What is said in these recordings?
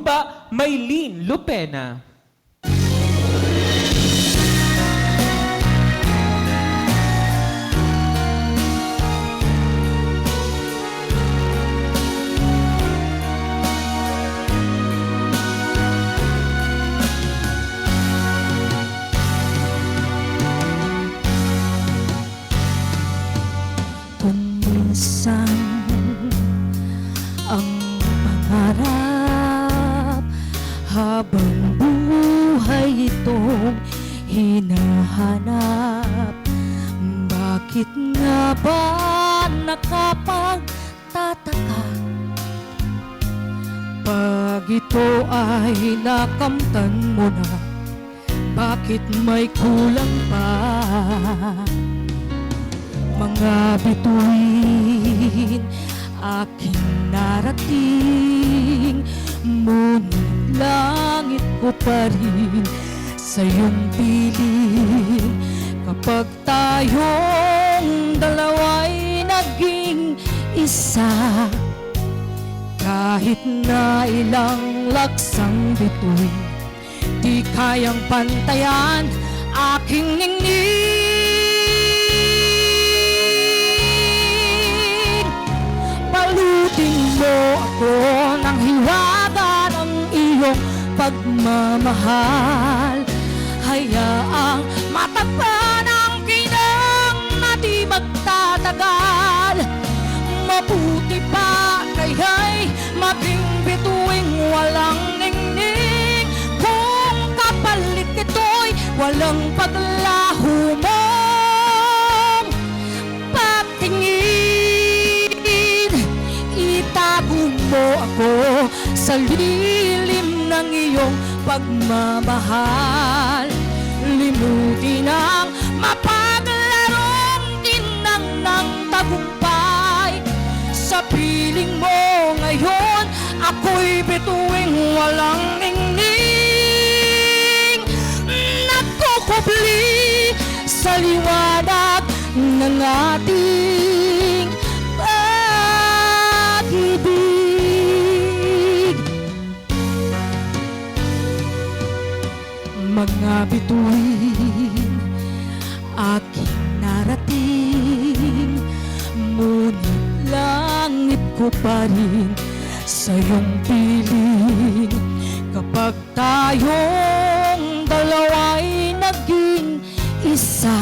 Muntinlupa, Maylene Lupena. Kung minsan ang pangarap habang buhay itong hinahanap, bakit nga ba nakapagtataka pag ito ay nakamtan mo na? Bakit may kulang pa? Mga bituin aking narating, ngunit langit ko pa rin sa iyong piling. Kapag tayong dalawa'y naging isa, kahit na ilang laksang bituin, di kayang pantayan aking ningning. Palutin mo ako ng hiwaga ng iyong pagmamahal. Hayaang matakpan ang kinang na di magtatagal. Mabuti pa kaya'y maging bituing walang ningning, kung kapalit nito'y walang paglaho mong pagtingin. Itago mo ako sa lilim ng iyong pagmamahal. Limutin ang mapaglarong tinang ng tagumpay. Sa piling mo ngayon, ako'y bituing walang ningning, nagkukubli sa liwanag ng ating pag-ibig. Mga bituin aking narating, ngunit langit ko pa rin sa iyong piling. Kapag tayong dalawa'y naging isa,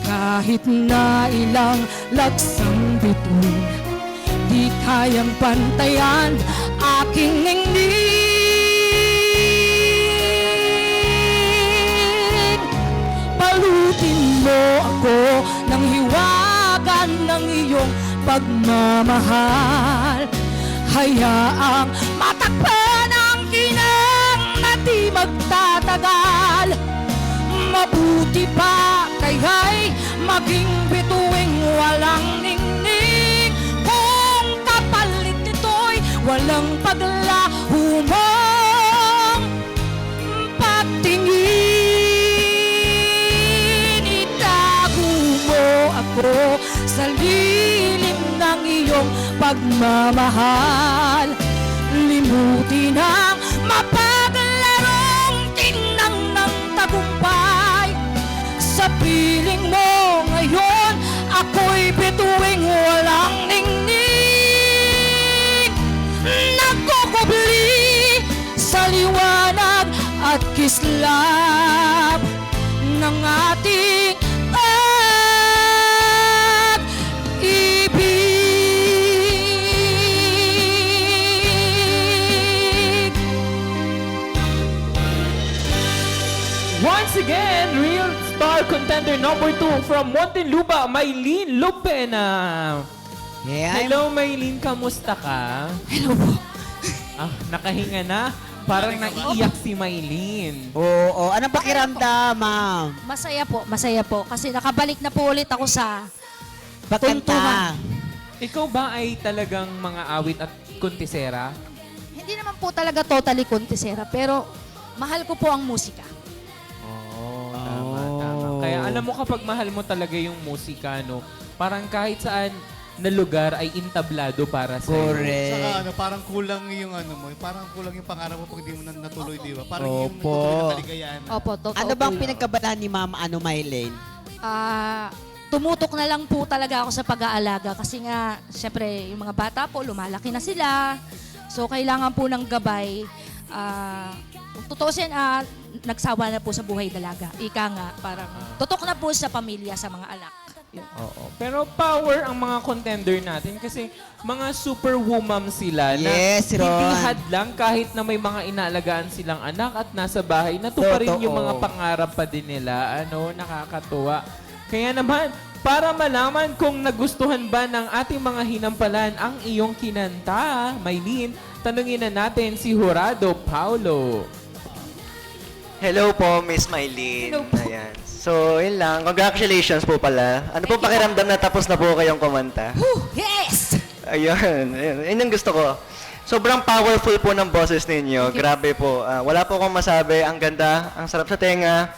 kahit na ilang laksang bituin, di kayang pantayan aking ningning. Palutin mo ako ng hiwaga ng iyong pagmamahal. Hayaang matakpan ang kinang na di magtatagal. Mabuti pa kaya'y maging bituing walang ningning, kung kapalit nito'y walang paglaho mong pagtingin. Itago mo ako sa lilim ng iyong pagmamahal. Limutin ang mapaglarong tinang ng tagumpay. Sa piling mo ngayon, ako'y bituing walang ningning, nagkukubli sa liwanag at kislap ng ating pag-ibig. Once again, real star contender number 2 from Muntinlupa, Maylene Lupena. Yeah. Hello, Maylene. Kamusta ka? Hello po. Ah, nakahinga na? Parang naiiyak si Maylene. Oo. Anong pakiramdam, ma'am? Masaya po. Kasi nakabalik na po ulit ako sa Pagkanta. tuntunan. Ikaw ba ay talagang mga awit at kuntisera? Hindi naman po talaga totally kuntisera, pero mahal ko po ang musika. Oo, tama. Kaya alam mo kapag mahal mo talaga yung musika, no? Parang kahit saan na lugar ay intablado para sa iyo. Correct. Saka ano, parang kulang yung ano mo, parang kulang yung pangarap mo pag hindi mo natuloy, di ba? Parang yung Opo. natuloy na kaligayahan. Opo, totoo Ano po bang yun. pinagkabalahan ni Ma'am Mylene? Tumutok na lang po talaga ako sa pag-aalaga kasi nga, syempre, yung mga bata po, lumalaki na sila. So, kailangan po ng gabay. Kung totoo siya, nagsawa na po sa buhay dalaga. Ika nga, parang tutok na po sa pamilya, sa mga anak. Yun. Oo. Pero power ang mga contender natin kasi mga superwoman sila na Yes, Ron. hindi hadlang kahit na may mga inaalagaan silang anak at nasa bahay, natuparin yung mga Totoo. pangarap pa din nila. Nakakatuwa. Kaya naman, para malaman kung nagustuhan ba ng ating mga hinampalan ang iyong kinanta, Mylene, tanungin na natin si Jurado Paulo. Hello po, Miss Mylene. Hello po. Ayan. So, yun lang. Congratulations po pala. Ano po pakiramdam na tapos na po kayong kumanta? Yes! Ayun. Yun yung gusto ko. Sobrang powerful po ng boses ninyo. Grabe po. Wala po akong masabi. Ang ganda. Ang sarap sa tenga.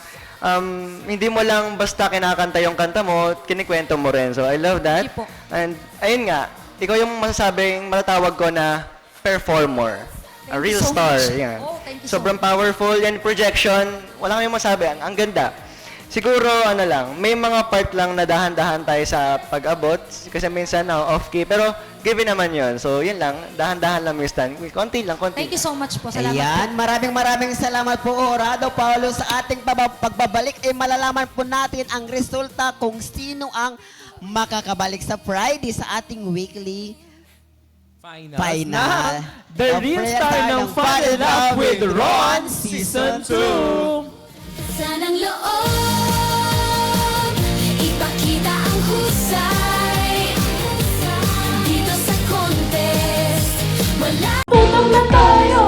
Hindi mo lang basta kinakanta yung kanta mo, kinikwento mo rin. So, I love that. Thank you po. And, ayun nga. Ikaw yung masasabing matatawag ko na performer. A Thank real you so star. much. Yan. Oh, thank you so Sobrang powerful. Yan, projection. Wala kang masabi. Ang ganda. Siguro, ano lang, may mga part lang na dahan-dahan tayo sa pag-abot. Kasi minsan, off-key. Pero, given naman yon. So, yun lang. Dahan-dahan lang, Miss Tan. Konti lang, konti. Thank you so much po. Salamat Ayan, maraming salamat po, Jurado Paulo. Sa ating pagbabalik, malalaman po natin ang resulta kung sino ang makakabalik sa Friday sa ating weekly Final. Final. The Real Star ng Fall in Love with Ron Season 2. Sanang loob, ipakita ang husay. Dito sa contest, wala putang na tayo.